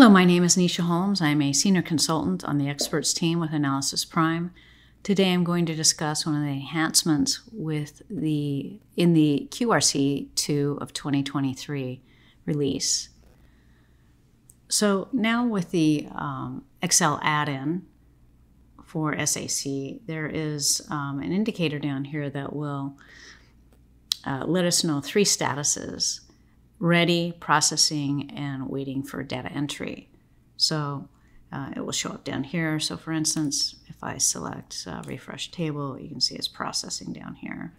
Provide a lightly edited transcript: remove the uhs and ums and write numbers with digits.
Hello, my name is Nisha Holmes. I'm a senior consultant on the experts team with Analysis Prime. Today I'm going to discuss one of the enhancements in the QRC2 of 2023 release. So now with the Excel add-in for SAC, there is an indicator down here that will let us know three statuses: ready, processing, and waiting for data entry. So it will show up down here. So for instance, if I select refresh table, you can see it's processing down here.